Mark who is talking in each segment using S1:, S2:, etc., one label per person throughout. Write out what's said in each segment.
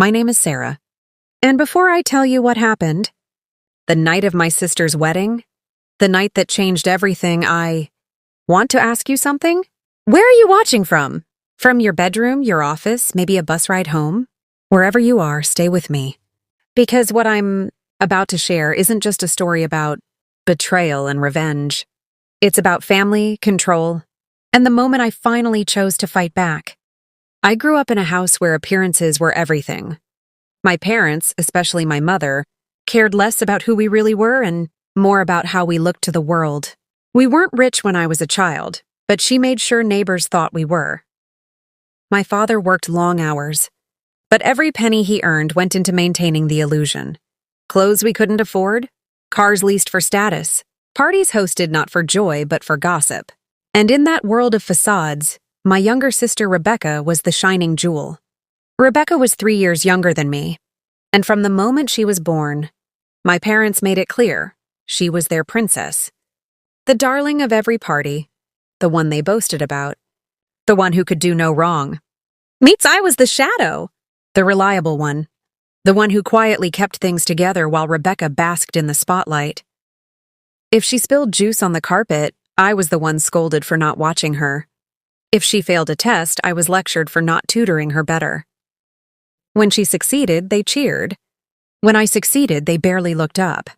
S1: My name is Sarah. And before I tell you what happened, the night of my sister's wedding, the night that changed everything, I want to ask you something? Where are you watching from? From your bedroom, your office, maybe a bus ride home? Wherever you are, stay with me. Because what I'm about to share isn't just a story about betrayal and revenge. It's about family, control, and the moment I finally chose to fight back. I grew up in a house where appearances were everything. My parents, especially my mother, cared less about who we really were and more about how we looked to the world. We weren't rich when I was a child, but she made sure neighbors thought we were. My father worked long hours, but every penny he earned went into maintaining the illusion. Clothes we couldn't afford, cars leased for status, parties hosted not for joy but for gossip. And in that world of facades, my younger sister Rebecca was the shining jewel. Rebecca was 3 years younger than me, and from the moment she was born, my parents made it clear she was their princess. The darling of every party, the one they boasted about, the one who could do no wrong. Meets I was the shadow, the reliable one, the one who quietly kept things together while Rebecca basked in the spotlight. If she spilled juice on the carpet, I was the one scolded for not watching her. If she failed a test, I was lectured for not tutoring her better. When she succeeded, they cheered. When I succeeded, they barely looked up.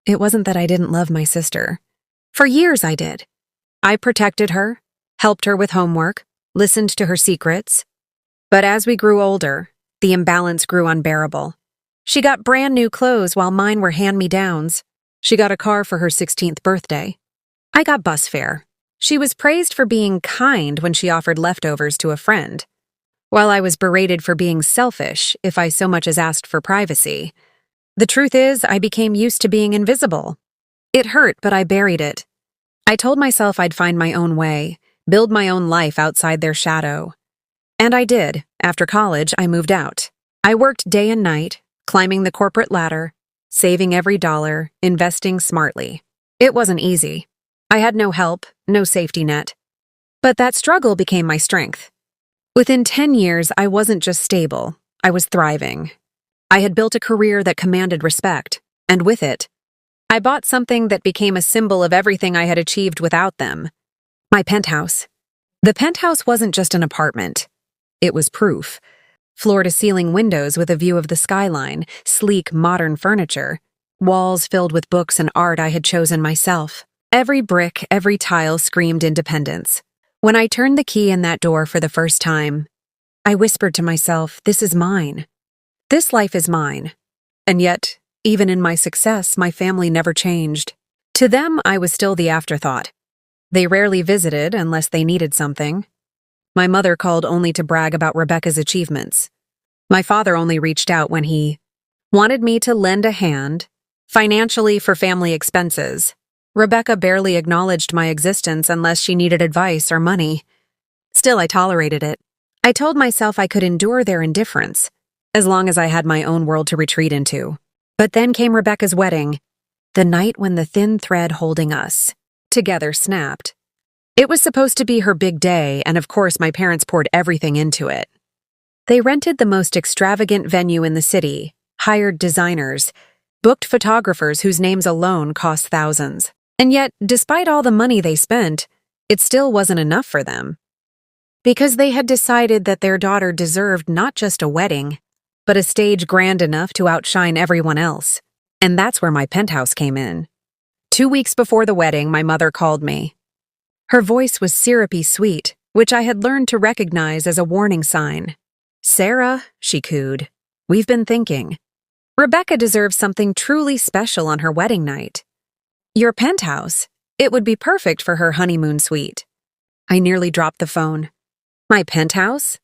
S1: It wasn't that I didn't love my sister. For years I did. I protected her, helped her with homework, listened to her secrets. But as we grew older, the imbalance grew unbearable. She got brand new clothes while mine were hand-me-downs. She got a car for her 16th birthday. I got bus fare. She was praised for being kind when she offered leftovers to a friend, while I was berated for being selfish if I so much as asked for privacy. The truth is, I became used to being invisible. It hurt, but I buried it. I told myself I'd find my own way, build my own life outside their shadow. And I did. After college, I moved out. I worked day and night, climbing the corporate ladder, saving every dollar, investing smartly. It wasn't easy. I had no help, no safety net. But that struggle became my strength. Within 10 years, I wasn't just stable, I was thriving. I had built a career that commanded respect, and with it, I bought something that became a symbol of everything I had achieved without them. My penthouse. The penthouse wasn't just an apartment. It was proof. Floor-to-ceiling windows with a view of the skyline, sleek, modern furniture, walls filled with books and art I had chosen myself. Every brick, every tile screamed independence. When I turned the key in that door for the first time, I whispered to myself, this is mine. This life is mine. And yet, even in my success, my family never changed. To them, I was still the afterthought. They rarely visited unless they needed something. My mother called only to brag about Rebecca's achievements. My father only reached out when he wanted me to lend a hand, financially for family expenses. Rebecca barely acknowledged my existence unless she needed advice or money. Still, I tolerated it. I told myself I could endure their indifference, as long as I had my own world to retreat into. But then came Rebecca's wedding, the night when the thin thread holding us together snapped. It was supposed to be her big day, and of course my parents poured everything into it. They rented the most extravagant venue in the city, hired designers, booked photographers whose names alone cost thousands. And yet, despite all the money they spent, it still wasn't enough for them. Because they had decided that their daughter deserved not just a wedding, but a stage grand enough to outshine everyone else. And that's where my penthouse came in. 2 weeks before the wedding, my mother called me. Her voice was syrupy sweet, which I had learned to recognize as a warning sign. Sarah, she cooed, we've been thinking. Rebecca deserves something truly special on her wedding night. Your penthouse. It would be perfect for her honeymoon suite. I nearly dropped the phone. My penthouse?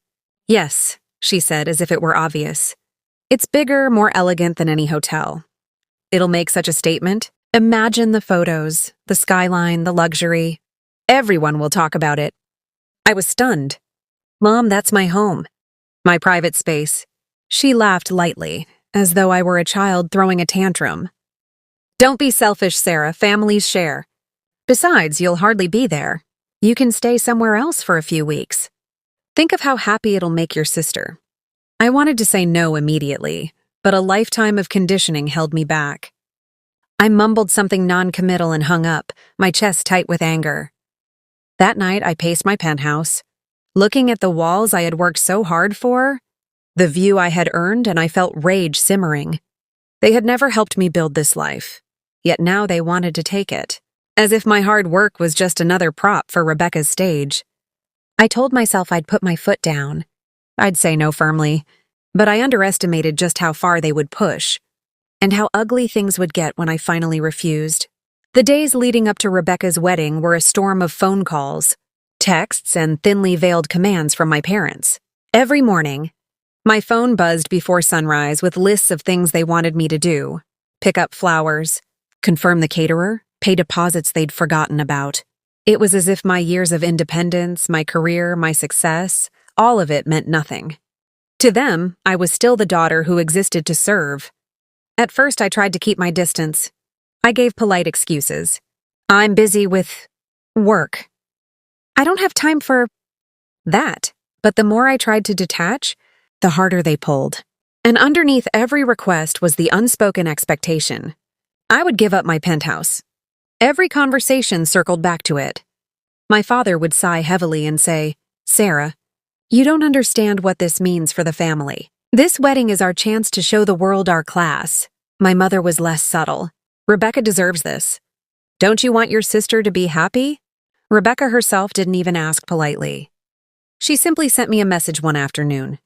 S1: Yes, she said as if it were obvious. It's bigger, more elegant than any hotel. It'll make such a statement. Imagine the photos, the skyline, the luxury. Everyone will talk about it. I was stunned. Mom, that's my home. My private space. She laughed lightly, as though I were a child throwing a tantrum. Don't be selfish, Sarah. Families share. Besides, you'll hardly be there. You can stay somewhere else for a few weeks. Think of how happy it'll make your sister. I wanted to say no immediately, but a lifetime of conditioning held me back. I mumbled something non-committal and hung up, my chest tight with anger. That night, I paced my penthouse, looking at the walls I had worked so hard for, the view I had earned, and I felt rage simmering. They had never helped me build this life, yet now they wanted to take it, as if my hard work was just another prop for Rebecca's stage. I told myself I'd put my foot down. I'd say no firmly, but I underestimated just how far they would push, and how ugly things would get when I finally refused. The days leading up to Rebecca's wedding were a storm of phone calls, texts, and thinly veiled commands from my parents. Every morning, my phone buzzed before sunrise with lists of things they wanted me to do: pick up flowers, confirm the caterer, pay deposits they'd forgotten about. It was as if my years of independence, my career, my success, all of it meant nothing. To them, I was still the daughter who existed to serve. At first, I tried to keep my distance. I gave polite excuses. I'm busy with work. I don't have time for that. But the more I tried to detach, the harder they pulled. And underneath every request was the unspoken expectation. I would give up my penthouse. Every conversation circled back to it. My father would sigh heavily and say, "Sarah, you don't understand what this means for the family. This wedding is our chance to show the world our class." My mother was less subtle. "Rebecca deserves this. Don't you want your sister to be happy?" Rebecca herself didn't even ask politely. She simply sent me a message one afternoon.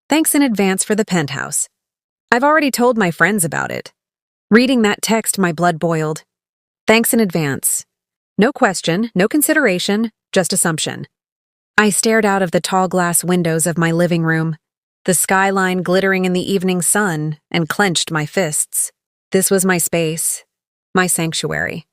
S1: "Thanks in advance for the penthouse. I've already told my friends about it." Reading that text, my blood boiled. Thanks in advance. No question, no consideration, just assumption. I stared out of the tall glass windows of my living room, the skyline glittering in the evening sun, and clenched my fists. This was my space, my sanctuary,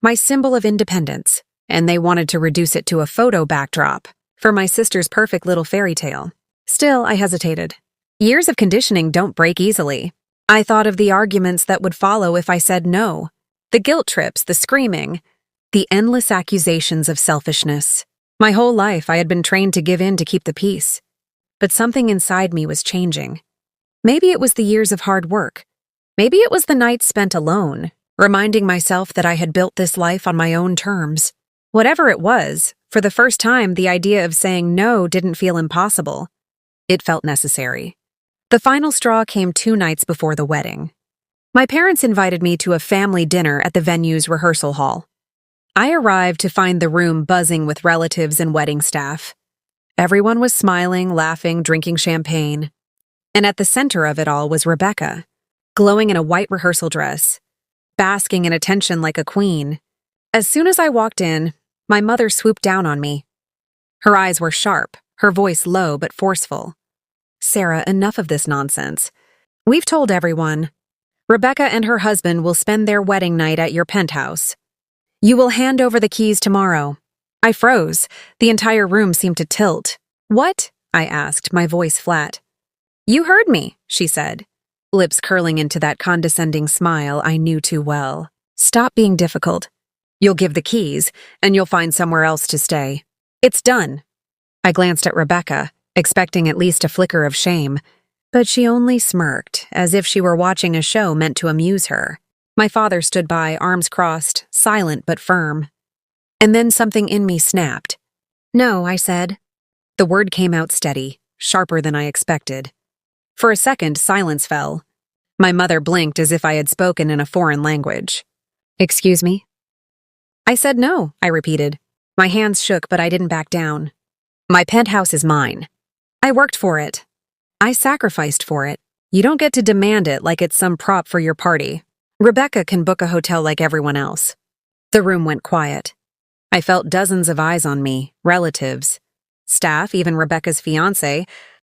S1: my symbol of independence, and they wanted to reduce it to a photo backdrop for my sister's perfect little fairy tale. Still, I hesitated. Years of conditioning don't break easily. I thought of the arguments that would follow if I said no, the guilt trips, the screaming, the endless accusations of selfishness. My whole life, I had been trained to give in to keep the peace. But something inside me was changing. Maybe it was the years of hard work. Maybe it was the nights spent alone, reminding myself that I had built this life on my own terms. Whatever it was, for the first time, the idea of saying no didn't feel impossible. It felt necessary. The final straw came 2 nights before the wedding. My parents invited me to a family dinner at the venue's rehearsal hall. I arrived to find the room buzzing with relatives and wedding staff. Everyone was smiling, laughing, drinking champagne. And at the center of it all was Rebecca, glowing in a white rehearsal dress, basking in attention like a queen. As soon as I walked in, my mother swooped down on me. Her eyes were sharp, her voice low but forceful. "Sarah, enough of this nonsense. We've told everyone. Rebecca and her husband will spend their wedding night at your penthouse. You will hand over the keys tomorrow." I froze. The entire room seemed to tilt. "What?" I asked, my voice flat. "You heard me," she said, lips curling into that condescending smile I knew too well. "Stop being difficult. You'll give the keys, and you'll find somewhere else to stay. It's done." I glanced at Rebecca, expecting at least a flicker of shame, but she only smirked, as if she were watching a show meant to amuse her. My father stood by, arms crossed, silent but firm. And then something in me snapped. "No," I said. The word came out steady, sharper than I expected. For a second, silence fell. My mother blinked as if I had spoken in a foreign language. "Excuse me?" "I said no," I repeated. My hands shook, but I didn't back down. "My penthouse is mine. I worked for it. I sacrificed for it. You don't get to demand it like it's some prop for your party. Rebecca can book a hotel like everyone else." The room went quiet. I felt dozens of eyes on me, relatives, staff, even Rebecca's fiancé,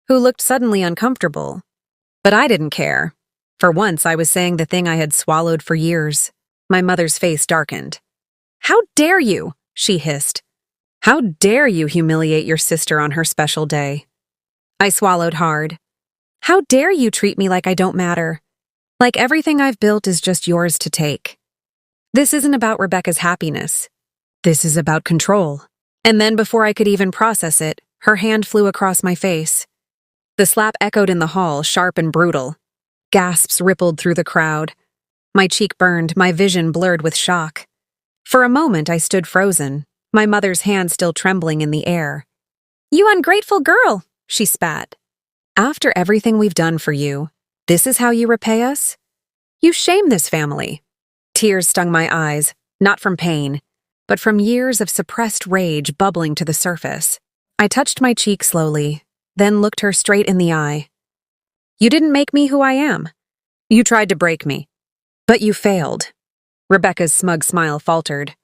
S1: who looked suddenly uncomfortable. But I didn't care. For once, I was saying the thing I had swallowed for years. My mother's face darkened. "How dare you?" she hissed. "How dare you humiliate your sister on her special day?" I swallowed hard. "How dare you treat me like I don't matter? Like everything I've built is just yours to take. This isn't about Rebecca's happiness. This is about control." And then before I could even process it, her hand flew across my face. The slap echoed in the hall, sharp and brutal. Gasps rippled through the crowd. My cheek burned, my vision blurred with shock. For a moment, I stood frozen, my mother's hand still trembling in the air. "You ungrateful girl," she spat. "After everything we've done for you, this is how you repay us? You shame this family." Tears stung my eyes, not from pain, but from years of suppressed rage bubbling to the surface. I touched my cheek slowly, then looked her straight in the eye. "You didn't make me who I am. You tried to break me. But you failed." Rebecca's smug smile faltered.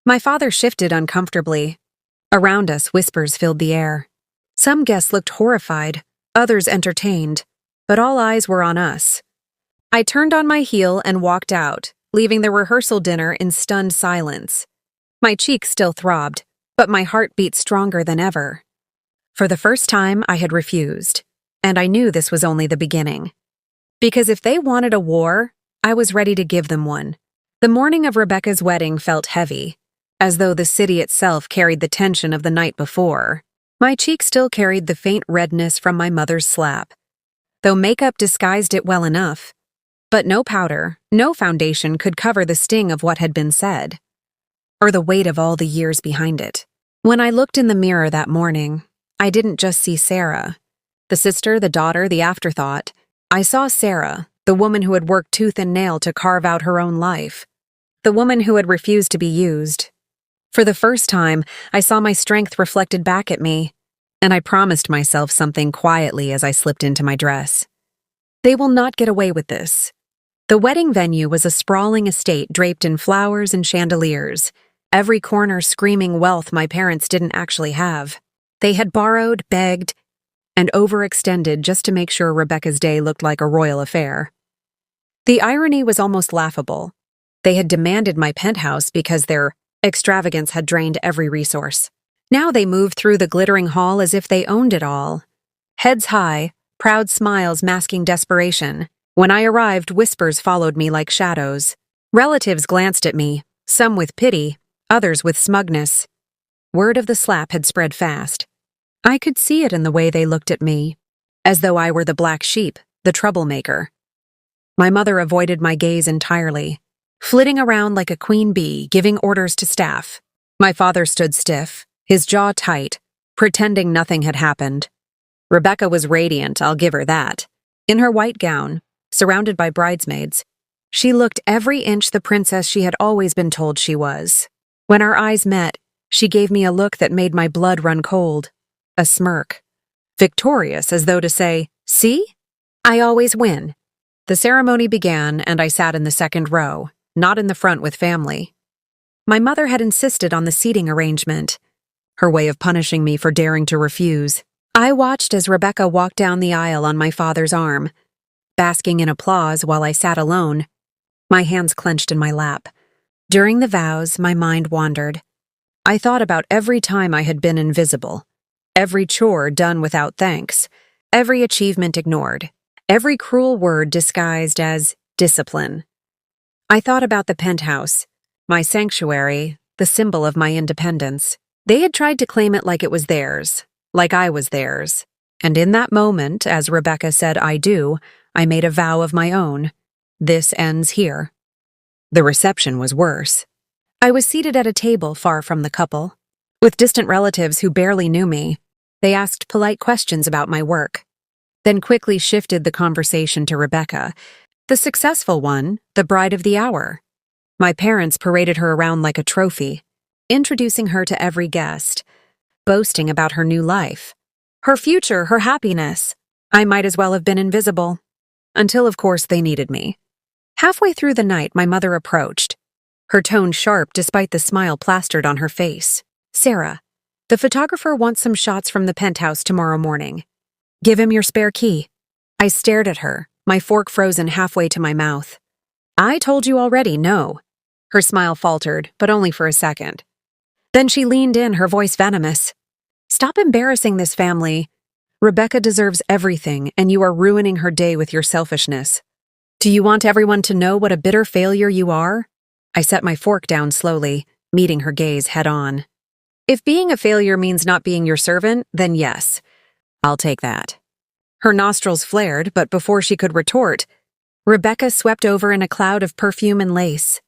S1: My father shifted uncomfortably. Around us, whispers filled the air. Some guests looked horrified, others entertained, but all eyes were on us. I turned on my heel and walked out, leaving the rehearsal dinner in stunned silence. My cheeks still throbbed, but my heart beat stronger than ever. For the first time, I had refused, and I knew this was only the beginning. Because if they wanted a war, I was ready to give them one. The morning of Rebecca's wedding felt heavy, as though the city itself carried the tension of the night before. My cheek still carried the faint redness from my mother's slap, though makeup disguised it well enough. But no powder, no foundation could cover the sting of what had been said, or the weight of all the years behind it. When I looked in the mirror that morning, I didn't just see Sarah, the sister, the daughter, the afterthought. I saw Sarah, the woman who had worked tooth and nail to carve out her own life, the woman who had refused to be used. For the first time, I saw my strength reflected back at me, and I promised myself something quietly as I slipped into my dress. They will not get away with this. The wedding venue was a sprawling estate draped in flowers and chandeliers, every corner screaming wealth my parents didn't actually have. They had borrowed, begged, and overextended just to make sure Rebecca's day looked like a royal affair. The irony was almost laughable. They had demanded my penthouse because their extravagance had drained every resource. Now they moved through the glittering hall as if they owned it all. Heads high, proud smiles masking desperation. When I arrived, whispers followed me like shadows. Relatives glanced at me, some with pity, others with smugness. Word of the slap had spread fast. I could see it in the way they looked at me, as though I were the black sheep, the troublemaker. My mother avoided my gaze entirely, flitting around like a queen bee, giving orders to staff. My father stood stiff, his jaw tight, pretending nothing had happened. Rebecca was radiant, I'll give her that. In her white gown, surrounded by bridesmaids, she looked every inch the princess she had always been told she was. When our eyes met, she gave me a look that made my blood run cold. A smirk. Victorious, as though to say, "See? I always win." The ceremony began, and I sat in the second row, not in the front with family. My mother had insisted on the seating arrangement, her way of punishing me for daring to refuse. I watched as Rebecca walked down the aisle on my father's arm, basking in applause while I sat alone, my hands clenched in my lap. During the vows, my mind wandered. I thought about every time I had been invisible, every chore done without thanks, every achievement ignored, every cruel word disguised as discipline. I thought about the penthouse, my sanctuary, the symbol of my independence. They had tried to claim it like it was theirs, like I was theirs. And in that moment, as Rebecca said I do, I made a vow of my own. This ends here. The reception was worse. I was seated at a table far from the couple, with distant relatives who barely knew me. They asked polite questions about my work, then quickly shifted the conversation to Rebecca, the successful one, the bride of the hour. My parents paraded her around like a trophy, introducing her to every guest, boasting about her new life, her future, her happiness. I might as well have been invisible. Until, of course, they needed me. Halfway through the night, my mother approached, her tone sharp despite the smile plastered on her face. "Sarah, the photographer wants some shots from the penthouse tomorrow morning. Give him your spare key." I stared at her, my fork frozen halfway to my mouth. "I told you already, no." Her smile faltered, but only for a second. Then she leaned in, her voice venomous. "Stop embarrassing this family. Rebecca deserves everything, and you are ruining her day with your selfishness. Do you want everyone to know what a bitter failure you are?" I set my fork down slowly, meeting her gaze head on. "If being a failure means not being your servant, then yes, I'll take that." Her nostrils flared, but before she could retort, Rebecca swept over in a cloud of perfume and lace.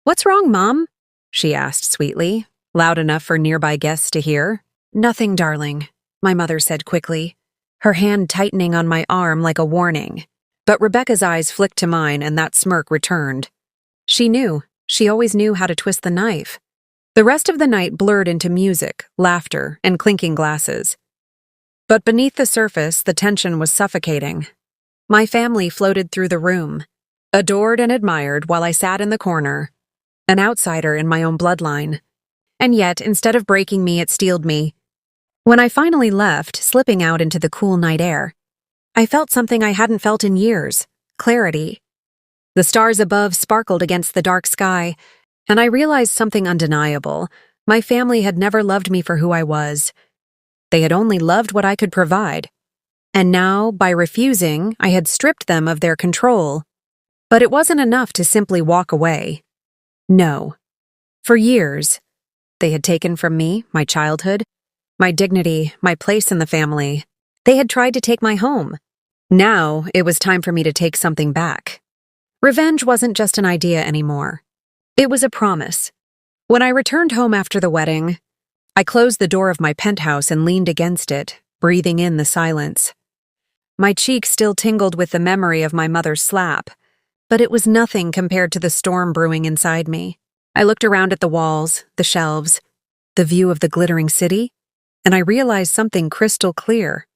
S1: "What's wrong, Mom?" she asked sweetly, loud enough for nearby guests to hear. "Nothing, darling," my mother said quickly, her hand tightening on my arm like a warning. But Rebecca's eyes flicked to mine and that smirk returned. She knew. She always knew how to twist the knife. The rest of the night blurred into music, laughter, and clinking glasses. But beneath the surface, the tension was suffocating. My family floated through the room, adored and admired while I sat in the corner, an outsider in my own bloodline. And yet, instead of breaking me, it steeled me. When I finally left, slipping out into the cool night air, I felt something I hadn't felt in years: clarity. The stars above sparkled against the dark sky, and I realized something undeniable. My family had never loved me for who I was. They had only loved what I could provide. And now, by refusing, I had stripped them of their control. But it wasn't enough to simply walk away. No. For years, they had taken from me my childhood, my dignity, my place in the family. They had tried to take my home. Now, it was time for me to take something back. Revenge wasn't just an idea anymore. It was a promise. When I returned home after the wedding, I closed the door of my penthouse and leaned against it, breathing in the silence. My cheeks still tingled with the memory of my mother's slap, but it was nothing compared to the storm brewing inside me. I looked around at the walls, the shelves, the view of the glittering city, and I realized something crystal clear.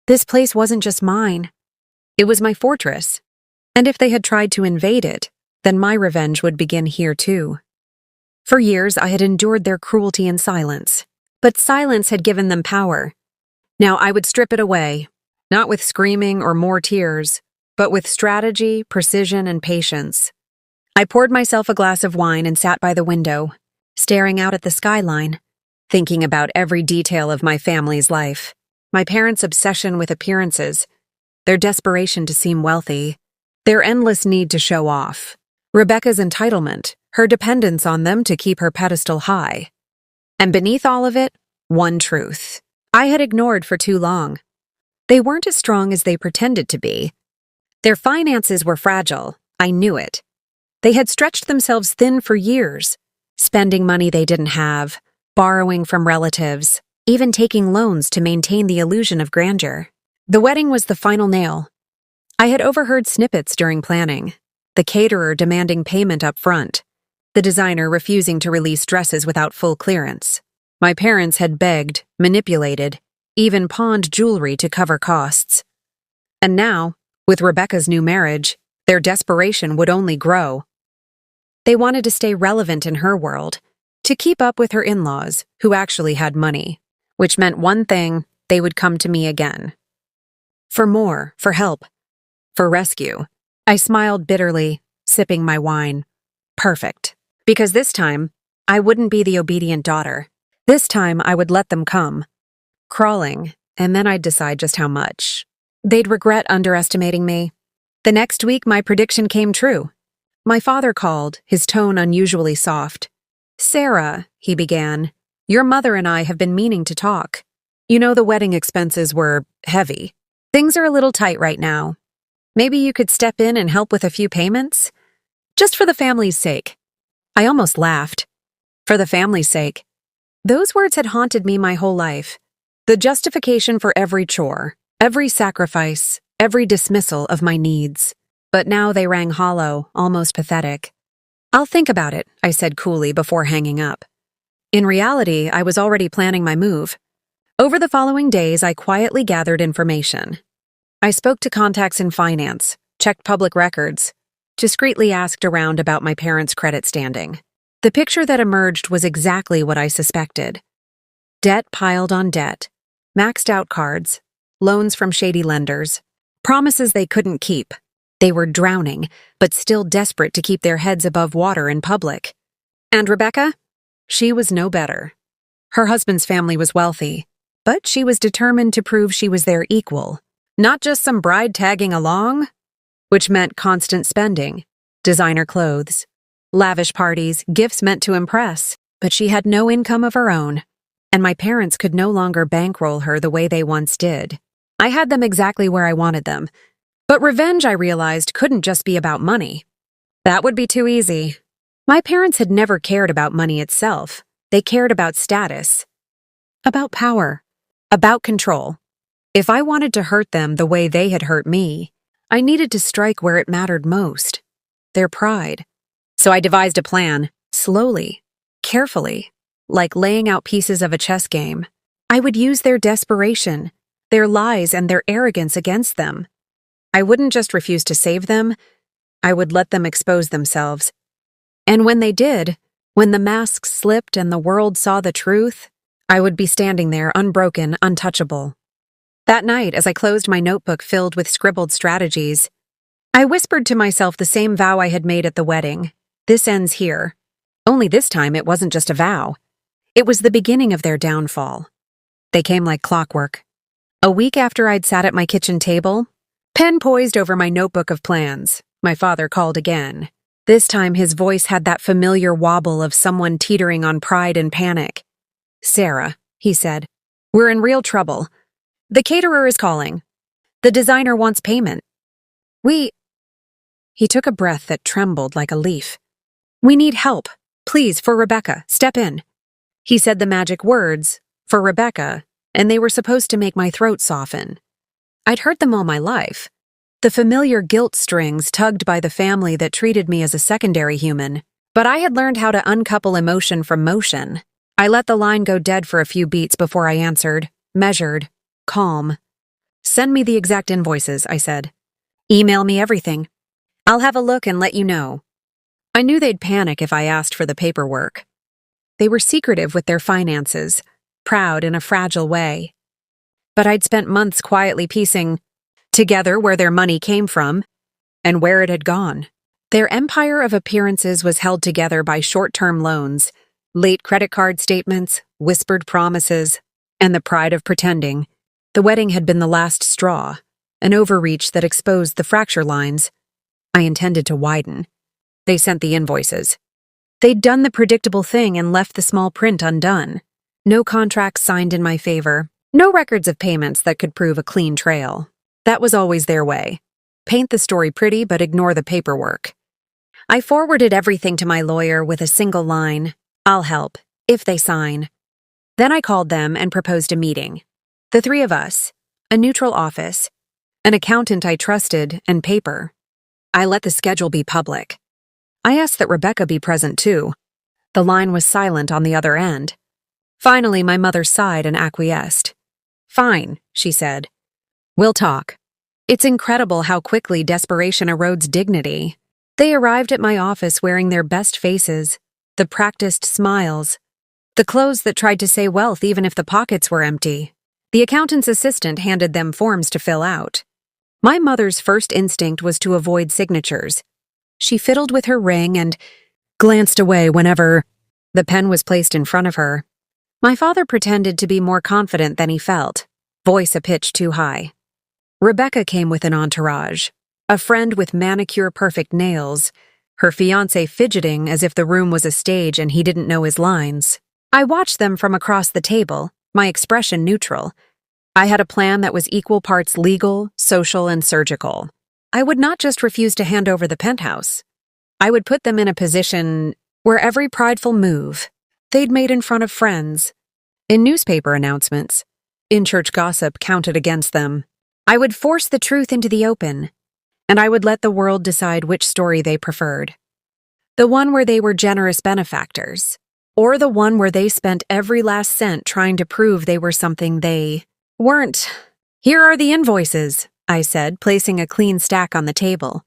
S1: This place wasn't just mine. It was my fortress. And if they had tried to invade it, then my revenge would begin here too. For years, I had endured their cruelty in silence, but silence had given them power. Now I would strip it away, not with screaming or more tears, but with strategy, precision, and patience. I poured myself a glass of wine and sat by the window, staring out at the skyline, thinking about every detail of my family's life. My parents' obsession with appearances, their desperation to seem wealthy, their endless need to show off, Rebecca's entitlement, her dependence on them to keep her pedestal high. And beneath all of it, one truth I had ignored for too long. They weren't as strong as they pretended to be. Their finances were fragile, I knew it. They had stretched themselves thin for years, spending money they didn't have, borrowing from relatives, even taking loans to maintain the illusion of grandeur. The wedding was the final nail. I had overheard snippets during planning, the caterer demanding payment up front, the designer refusing to release dresses without full clearance. My parents had begged, manipulated, even pawned jewelry to cover costs. And now, with Rebecca's new marriage, their desperation would only grow. They wanted to stay relevant in her world, to keep up with her in-laws, who actually had money, which meant one thing: they would come to me again. For more, for help, for rescue. I smiled bitterly, sipping my wine. Perfect. Because this time, I wouldn't be the obedient daughter. This time, I would let them come. Crawling, and then I'd decide just how much. They'd regret underestimating me. The next week, my prediction came true. My father called, his tone unusually soft. "Sarah," he began, "your mother and I have been meaning to talk. You know, the wedding expenses were heavy. Things are a little tight right now. Maybe you could step in and help with a few payments? Just for the family's sake." I almost laughed. For the family's sake. Those words had haunted me my whole life. The justification for every chore, every sacrifice, every dismissal of my needs. But now they rang hollow, almost pathetic. "I'll think about it," I said coolly before hanging up. In reality, I was already planning my move. Over the following days, I quietly gathered information. I spoke to contacts in finance, checked public records, discreetly asked around about my parents' credit standing. The picture that emerged was exactly what I suspected. Debt piled on debt, maxed out cards, loans from shady lenders, promises they couldn't keep. They were drowning, but still desperate to keep their heads above water in public. And Rebecca? She was no better. Her husband's family was wealthy, but she was determined to prove she was their equal. Not just some bride tagging along, which meant constant spending, designer clothes, lavish parties, gifts meant to impress. But she had no income of her own, and my parents could no longer bankroll her the way they once did. I had them exactly where I wanted them. But revenge, I realized, couldn't just be about money. That would be too easy. My parents had never cared about money itself. They cared about status, about power, about control. If I wanted to hurt them the way they had hurt me, I needed to strike where it mattered most, their pride. So I devised a plan, slowly, carefully, like laying out pieces of a chess game. I would use their desperation, their lies, and their arrogance against them. I wouldn't just refuse to save them, I would let them expose themselves. And when they did, when the masks slipped and the world saw the truth, I would be standing there unbroken, untouchable. That night, as I closed my notebook filled with scribbled strategies, I whispered to myself the same vow I had made at the wedding. This ends here. Only this time it wasn't just a vow. It was the beginning of their downfall. They came like clockwork. A week after I'd sat at my kitchen table, pen poised over my notebook of plans, my father called again. This time his voice had that familiar wobble of someone teetering on pride and panic. "Sarah," he said, "we're in real trouble. The caterer is calling. The designer wants payment. He took a breath that trembled like a leaf. "We need help. Please, for Rebecca, step in." He said the magic words, "for Rebecca," and they were supposed to make my throat soften. I'd heard them all my life. The familiar guilt strings tugged by the family that treated me as a secondary human. But I had learned how to uncouple emotion from motion. I let the line go dead for a few beats before I answered, measured, calm. "Send me the exact invoices," I said. "Email me everything. I'll have a look and let you know." I knew they'd panic if I asked for the paperwork. They were secretive with their finances, proud in a fragile way. But I'd spent months quietly piecing together where their money came from and where it had gone. Their empire of appearances was held together by short-term loans, late credit card statements, whispered promises, and the pride of pretending. The wedding had been the last straw, an overreach that exposed the fracture lines I intended to widen. They sent the invoices. They'd done the predictable thing and left the small print undone. No contracts signed in my favor, no records of payments that could prove a clean trail. That was always their way. Paint the story pretty but ignore the paperwork. I forwarded everything to my lawyer with a single line, "I'll help, if they sign." Then I called them and proposed a meeting. The three of us, a neutral office, an accountant I trusted, and paper. I let the schedule be public. I asked that Rebecca be present too. The line was silent on the other end. Finally, my mother sighed and acquiesced. "Fine," she said. "We'll talk." It's incredible how quickly desperation erodes dignity. They arrived at my office wearing their best faces, the practiced smiles, the clothes that tried to say wealth even if the pockets were empty. The accountant's assistant handed them forms to fill out. My mother's first instinct was to avoid signatures. She fiddled with her ring and glanced away whenever the pen was placed in front of her. My father pretended to be more confident than he felt, voice a pitch too high. Rebecca came with an entourage, a friend with manicure-perfect nails, her fiancé fidgeting as if the room was a stage and he didn't know his lines. I watched them from across the table, my expression neutral. I had a plan that was equal parts legal, social, and surgical. I would not just refuse to hand over the penthouse. I would put them in a position where every prideful move they'd made in front of friends, in newspaper announcements, in church gossip counted against them. I would force the truth into the open, and I would let the world decide which story they preferred. The one where they were generous benefactors, or the one where they spent every last cent trying to prove they were something they weren't. "Here are the invoices," I said, placing a clean stack on the table.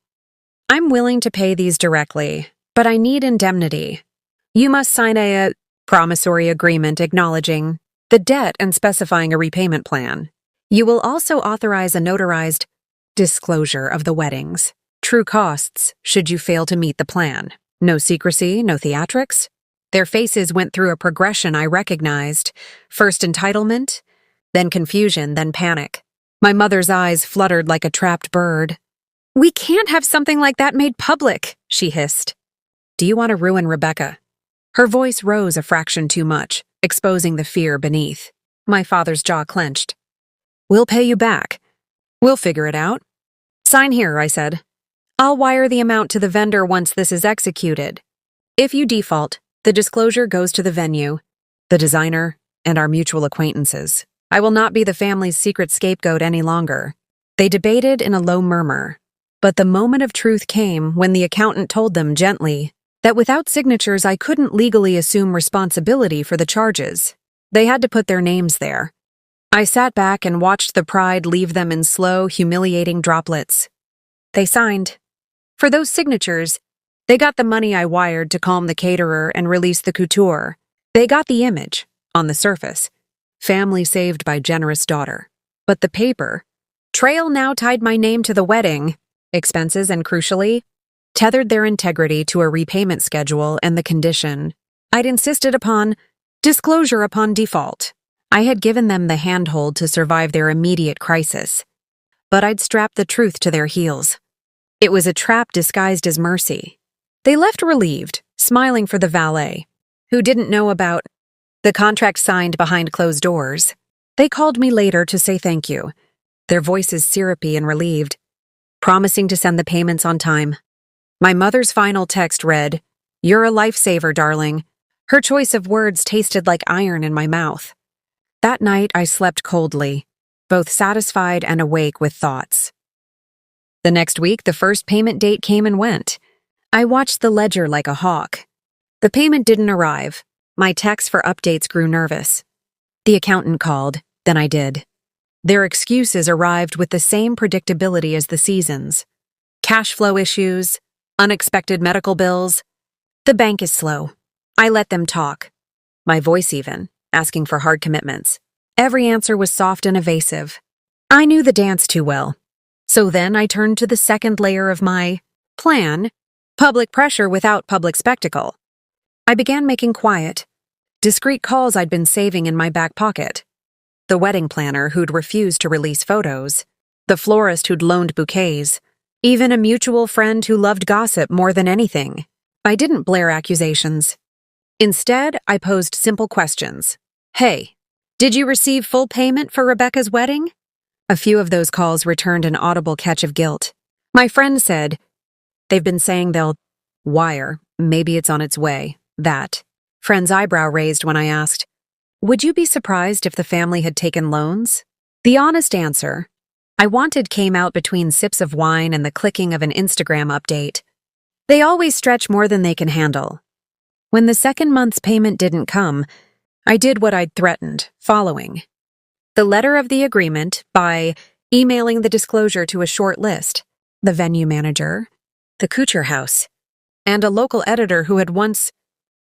S1: "I'm willing to pay these directly, but I need indemnity. You must sign a promissory agreement acknowledging the debt and specifying a repayment plan. You will also authorize a notarized disclosure of the weddings, true costs should you fail to meet the plan. No secrecy, no theatrics." Their faces went through a progression I recognized, first entitlement, then confusion, then panic. My mother's eyes fluttered like a trapped bird. "We can't have something like that made public," she hissed. "Do you want to ruin Rebecca?" Her voice rose a fraction too much, exposing the fear beneath. My father's jaw clenched. "We'll pay you back. We'll figure it out. Sign here, I said. I'll wire the amount to the vendor once this is executed. If you default, the disclosure goes to the venue, the designer, and our mutual acquaintances. I will not be the family's secret scapegoat any longer. They debated in a low murmur, but the moment of truth came when the accountant told them gently that without signatures I couldn't legally assume responsibility for the charges. They had to put their names there. I sat back and watched the pride leave them in slow, humiliating droplets. They signed. For those signatures, they got the money I wired to calm the caterer and release the couture. They got the image, on the surface. Family saved by generous daughter. But the paper, trail now tied my name to the wedding, expenses and, crucially, tethered their integrity to a repayment schedule and the condition I'd insisted upon disclosure upon default. I had given them the handhold to survive their immediate crisis, but I'd strapped the truth to their heels. It was a trap disguised as mercy. They left relieved, smiling for the valet, who didn't know about the contract signed behind closed doors. They called me later to say thank you, their voices syrupy and relieved, promising to send the payments on time. My mother's final text read, "You're a lifesaver, darling." Her choice of words tasted like iron in my mouth. That night I slept coldly, both satisfied and awake with thoughts. The next week, the first payment date came and went. I watched the ledger like a hawk. The payment didn't arrive. My texts for updates grew nervous. The accountant called, then I did. Their excuses arrived with the same predictability as the seasons. Cash flow issues, unexpected medical bills. The bank is slow. I let them talk. My voice even, asking for hard commitments. Every answer was soft and evasive. I knew the dance too well. So then I turned to the second layer of my plan, public pressure without public spectacle. I began making quiet, discreet calls I'd been saving in my back pocket. The wedding planner who'd refused to release photos, the florist who'd loaned bouquets, even a mutual friend who loved gossip more than anything. I didn't blare accusations. Instead, I posed simple questions. Hey, did you receive full payment for Rebecca's wedding? A few of those calls returned an audible catch of guilt. My friend said, they've been saying they'll wire, maybe it's on its way, that. Friend's eyebrow raised when I asked, would you be surprised if the family had taken loans? The honest answer I wanted came out between sips of wine and the clicking of an Instagram update. They always stretch more than they can handle. When the second month's payment didn't come, I did what I'd threatened, following the letter of the agreement by emailing the disclosure to a short list, the venue manager, the couture house, and a local editor who had once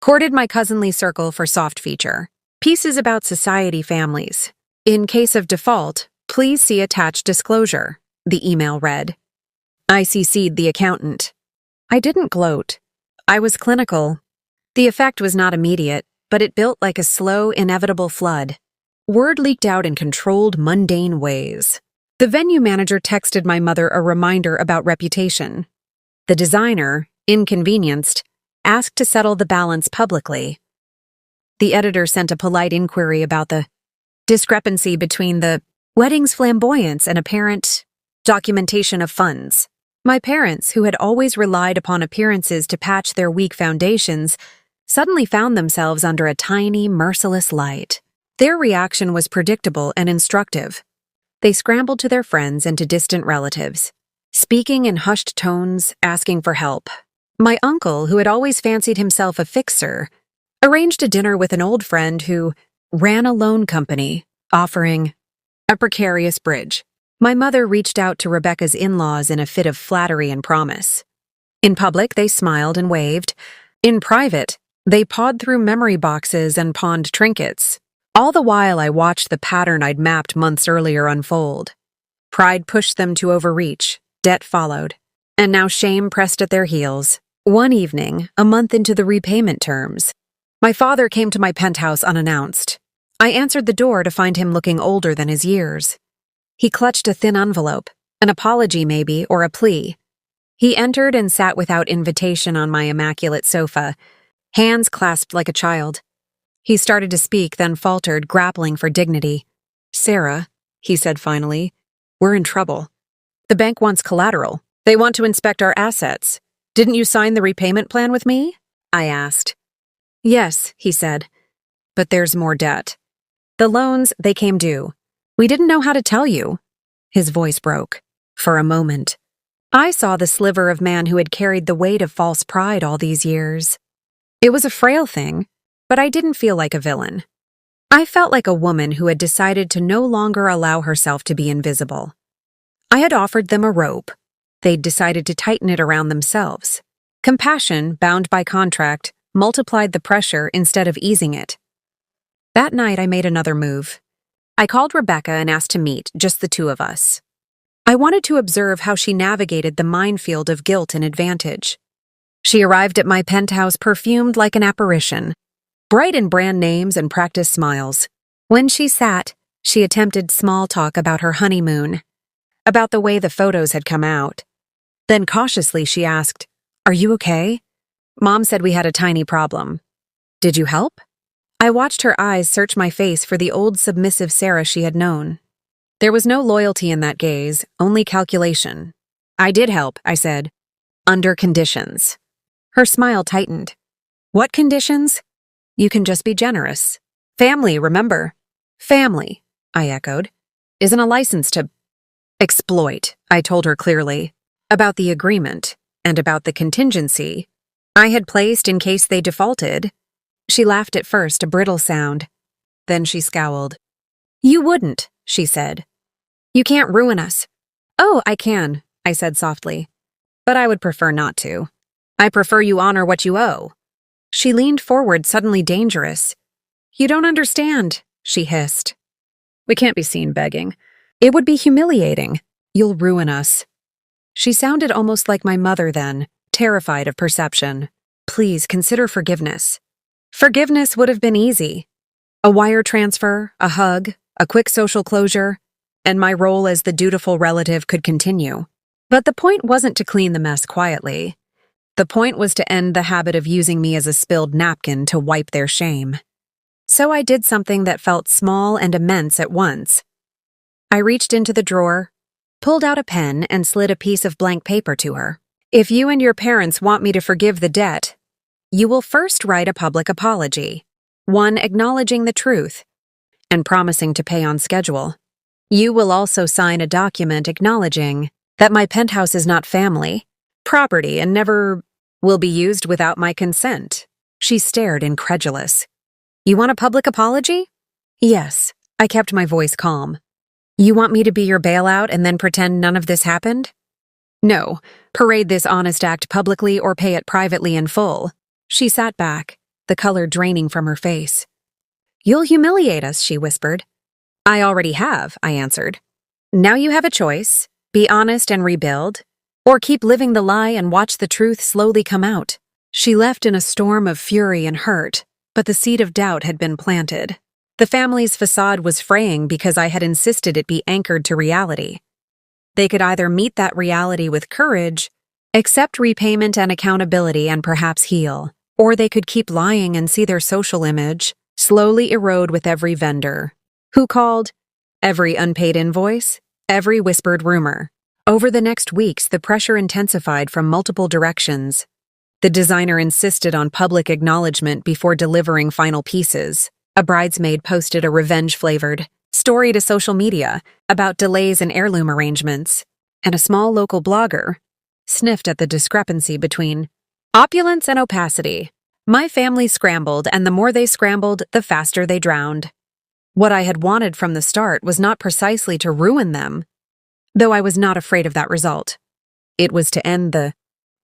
S1: courted my cousinly circle for soft feature. Pieces about society families. In case of default, please see attached disclosure, the email read. I CC'd the accountant. I didn't gloat. I was clinical. The effect was not immediate, but it built like a slow, inevitable flood. Word leaked out in controlled, mundane ways. The venue manager texted my mother a reminder about reputation. The designer, inconvenienced, asked to settle the balance publicly. The editor sent a polite inquiry about the discrepancy between the wedding's flamboyance and apparent documentation of funds. My parents, who had always relied upon appearances to patch their weak foundations, suddenly found themselves under a tiny, merciless light. Their reaction was predictable and instructive. They scrambled to their friends and to distant relatives, speaking in hushed tones, asking for help. My uncle, who had always fancied himself a fixer, arranged a dinner with an old friend who ran a loan company, offering a precarious bridge. My mother reached out to Rebecca's in-laws in a fit of flattery and promise. In public, they smiled and waved. In private, they pawed through memory boxes and pawned trinkets. All the while, I watched the pattern I'd mapped months earlier unfold. Pride pushed them to overreach, debt followed, and now shame pressed at their heels. One evening, a month into the repayment terms, my father came to my penthouse unannounced. I answered the door to find him looking older than his years. He clutched a thin envelope, an apology maybe, or a plea. He entered and sat without invitation on my immaculate sofa, hands clasped like a child. He started to speak, then faltered, grappling for dignity. "Sarah," he said finally, We're in trouble. The bank wants collateral. They want to inspect our assets. Didn't you sign the repayment plan with me? I asked. Yes, he said. But there's more debt. The loans, they came due. We didn't know how to tell you. His voice broke. For a moment, I saw the sliver of man who had carried the weight of false pride all these years. It was a frail thing, but I didn't feel like a villain. I felt like a woman who had decided to no longer allow herself to be invisible. I had offered them a rope. They'd decided to tighten it around themselves. Compassion, bound by contract, multiplied the pressure instead of easing it. That night, I made another move. I called Rebecca and asked to meet, just the two of us. I wanted to observe how she navigated the minefield of guilt and advantage. She arrived at my penthouse perfumed like an apparition, bright in brand names and practiced smiles. When she sat, she attempted small talk about her honeymoon, about the way the photos had come out. Then cautiously she asked, "Are you okay? Mom said we had a tiny problem. Did you help?" I watched her eyes search my face for the old submissive Sarah she had known. There was no loyalty in that gaze, only calculation. "I did help," I said. "Under conditions." Her smile tightened. "What conditions?" "You can just be generous. Family, remember?" "Family," I echoed, "isn't a license to exploit," I told her clearly, about the agreement and about the contingency I had placed in case they defaulted. She laughed at first, a brittle sound. Then she scowled. "You wouldn't," she said. "You can't ruin us." "Oh, I can," I said softly. "But I would prefer not to. I prefer you honor what you owe." She leaned forward, suddenly dangerous. "You don't understand," she hissed. "We can't be seen begging. It would be humiliating. You'll ruin us." She sounded almost like my mother then, terrified of perception. "Please consider forgiveness." Forgiveness would have been easy. A wire transfer, a hug, a quick social closure, and my role as the dutiful relative could continue. But the point wasn't to clean the mess quietly. The point was to end the habit of using me as a spilled napkin to wipe their shame. So I did something that felt small and immense at once. I reached into the drawer, pulled out a pen, and slid a piece of blank paper to her. "If you and your parents want me to forgive the debt, you will first write a public apology, one acknowledging the truth and promising to pay on schedule. You will also sign a document acknowledging that my penthouse is not family, property, and never will be used without my consent." She stared, incredulous. "You want a public apology?" "Yes." I kept my voice calm. "You want me to be your bailout and then pretend none of this happened?" "No. Parade this honest act publicly or pay it privately in full." She sat back, the color draining from her face. "You'll humiliate us," she whispered. "I already have," I answered. "Now you have a choice. Be honest and rebuild, or keep living the lie and watch the truth slowly come out." She left in a storm of fury and hurt, but the seed of doubt had been planted. The family's facade was fraying because I had insisted it be anchored to reality. They could either meet that reality with courage, accept repayment and accountability, and perhaps heal, or they could keep lying and see their social image slowly erode with every vendor who called, every unpaid invoice, every whispered rumor. Over the next weeks, the pressure intensified from multiple directions. The designer insisted on public acknowledgement before delivering final pieces. A bridesmaid posted a revenge-flavored story to social media about delays in heirloom arrangements, and a small local blogger sniffed at the discrepancy between opulence and opacity. My family scrambled, and the more they scrambled, the faster they drowned. What I had wanted from the start was not precisely to ruin them, though I was not afraid of that result. It was to end the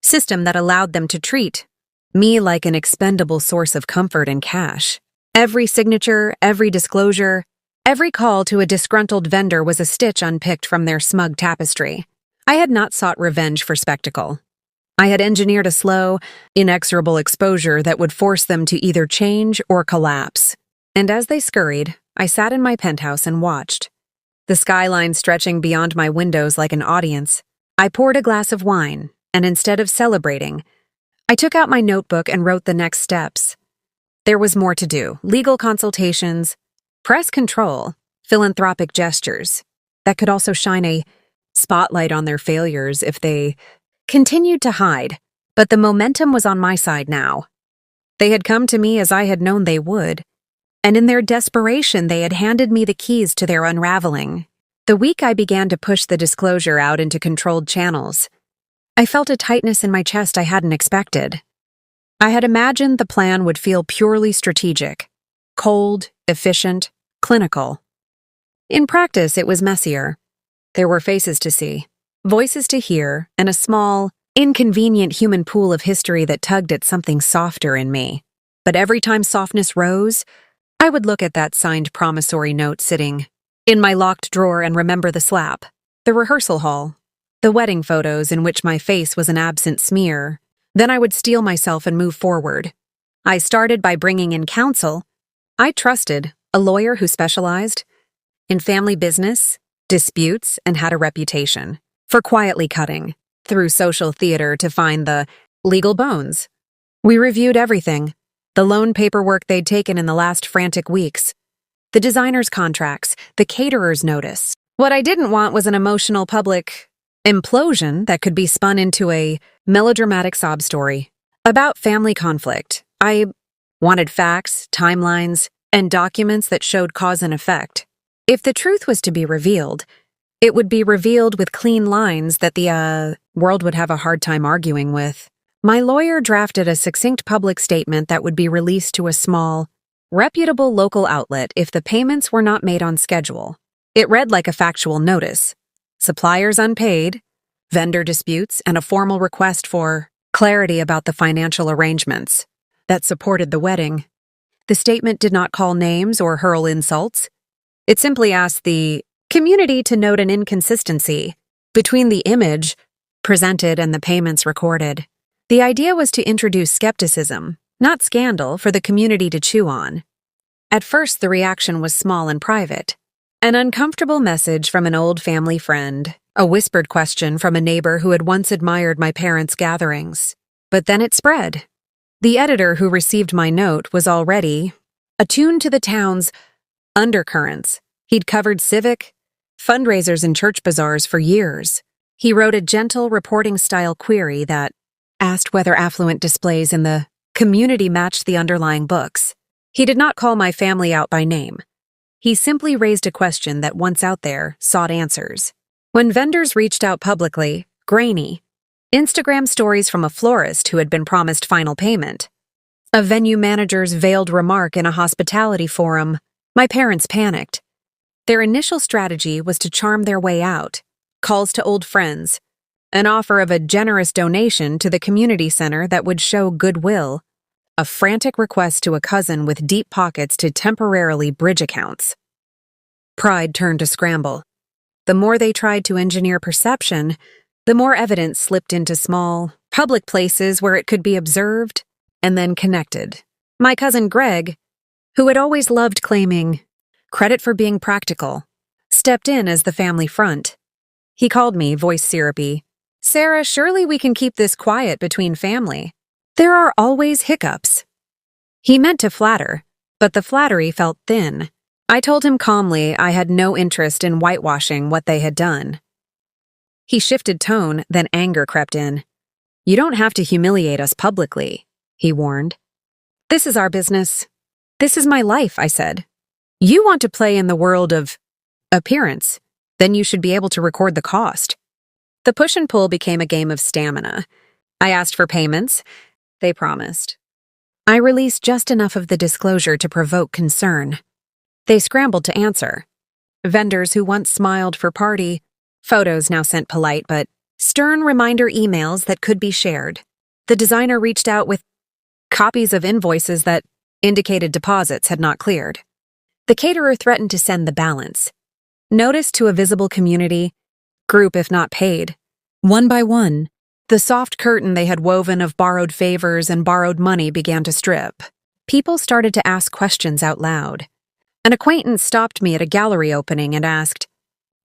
S1: system that allowed them to treat me like an expendable source of comfort and cash. Every signature, every disclosure, every call to a disgruntled vendor was a stitch unpicked from their smug tapestry. I had not sought revenge for spectacle. I had engineered a slow, inexorable exposure that would force them to either change or collapse. And as they scurried, I sat in my penthouse and watched. The skyline stretching beyond my windows like an audience. I poured a glass of wine, and instead of celebrating, I took out my notebook and wrote the next steps. There was more to do: legal consultations, press control, philanthropic gestures. that could also shine a spotlight on their failures if they continued to hide. But the momentum was on my side now. They had come to me as I had known they would, and in their desperation they had handed me the keys to their unraveling. The week I began to push the disclosure out into controlled channels, I felt a tightness in my chest I hadn't expected. I had imagined the plan would feel purely strategic, cold, efficient, clinical. In practice, it was messier. There were faces to see, voices to hear, and a small, inconvenient human pool of history that tugged at something softer in me. But every time softness rose, I would look at that signed promissory note sitting in my locked drawer and remember the slap, the rehearsal hall, the wedding photos in which my face was an absent smear. Then I would steel myself and move forward. I started by bringing in counsel. I trusted a lawyer who specialized in family business, disputes, and had a reputation for quietly cutting through social theater to find the legal bones. We reviewed everything, the loan paperwork they'd taken in the last frantic weeks, the designer's contracts, the caterer's notice. What I didn't want was an emotional public implosion that could be spun into a melodramatic sob story about family conflict. I wanted facts, timelines, and documents that showed cause and effect. If the truth was to be revealed, it would be revealed with clean lines that the world would have a hard time arguing with. My lawyer drafted a succinct public statement that would be released to a small, reputable local outlet if the payments were not made on schedule. It read like a factual notice: suppliers unpaid, vendor disputes, and a formal request for clarity about the financial arrangements that supported the wedding. The statement did not call names or hurl insults. It simply asked the community to note an inconsistency between the image presented and the payments recorded. The idea was to introduce skepticism, not scandal, for the community to chew on. At first, the reaction was small and private. An uncomfortable message from an old family friend, a whispered question from a neighbor who had once admired my parents' gatherings. But then it spread. The editor who received my note was already attuned to the town's undercurrents. He'd covered civic fundraisers and church bazaars for years. He wrote a gentle reporting-style query that asked whether affluent displays in the community matched the underlying books. He did not call my family out by name. He simply raised a question that, once out there, sought answers. When vendors reached out publicly, grainy Instagram stories from a florist who had been promised final payment, a venue manager's veiled remark in a hospitality forum, my parents panicked. Their initial strategy was to charm their way out: calls to old friends, an offer of a generous donation to the community center that would show goodwill, a frantic request to a cousin with deep pockets to temporarily bridge accounts. Pride turned to scramble. The more they tried to engineer perception, the more evidence slipped into small, public places where it could be observed and then connected. My cousin Greg, who had always loved claiming credit for being practical, stepped in as the family front. He called me, voice syrupy. "Sarah, surely we can keep this quiet between family. There are always hiccups." He meant to flatter, but the flattery felt thin. I told him calmly I had no interest in whitewashing what they had done. He shifted tone, then anger crept in. "You don't have to humiliate us publicly," he warned. "This is our business. This is my life," I said. "You want to play in the world of appearance, then you should be able to record the cost." The push and pull became a game of stamina. I asked for payments. They promised. I released just enough of the disclosure to provoke concern. They scrambled to answer. Vendors who once smiled for party photos now sent polite but stern reminder emails that could be shared. The designer reached out with copies of invoices that indicated deposits had not cleared. The caterer threatened to send the balance. Notice to a visible community, group if not paid. One by one, the soft curtain they had woven of borrowed favors and borrowed money began to strip. People started to ask questions out loud. An acquaintance stopped me at a gallery opening and asked,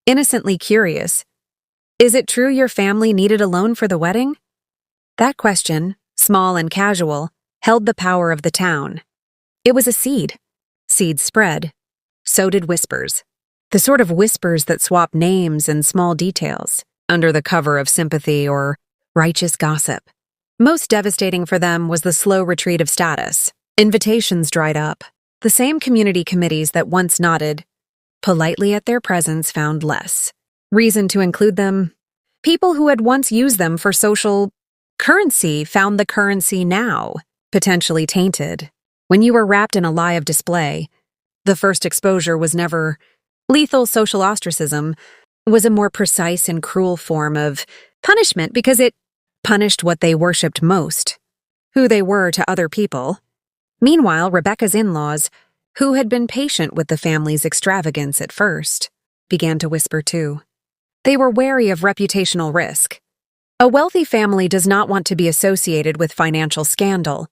S1: innocently curious, "Is it true your family needed a loan for the wedding?" That question, small and casual, held the power of the town. It was a seed. Seeds spread. So did whispers. The sort of whispers that swap names and small details under the cover of sympathy or righteous gossip. Most devastating for them was the slow retreat of status. Invitations dried up. The same community committees that once nodded politely at their presence found less reason to include them. People who had once used them for social currency found the currency now potentially tainted. When you were wrapped in a lie of display, the first exposure was never lethal. Social ostracism was a more precise and cruel form of punishment because it punished what they worshipped most, who they were to other people. Meanwhile, Rebecca's in-laws, who had been patient with the family's extravagance at first, began to whisper too. They were wary of reputational risk. A wealthy family does not want to be associated with financial scandal.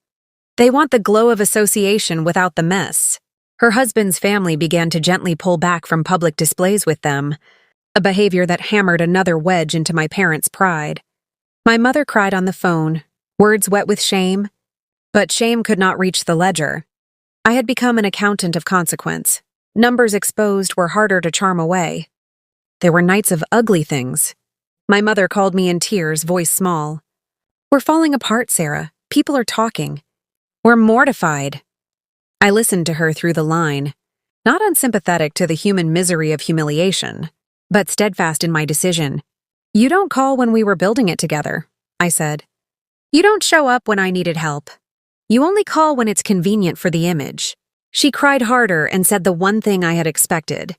S1: They want the glow of association without the mess. Her husband's family began to gently pull back from public displays with them, a behavior that hammered another wedge into my parents' pride. My mother cried on the phone, words wet with shame, but shame could not reach the ledger. I had become an accountant of consequence. Numbers exposed were harder to charm away. There were nights of ugly things. My mother called me in tears, voice small. "We're falling apart, Sarah. People are talking. We're mortified." I listened to her through the line, not unsympathetic to the human misery of humiliation, but steadfast in my decision. "You don't call when we were building it together," I said. "You don't show up when I needed help. You only call when it's convenient for the image." She cried harder and said the one thing I had expected.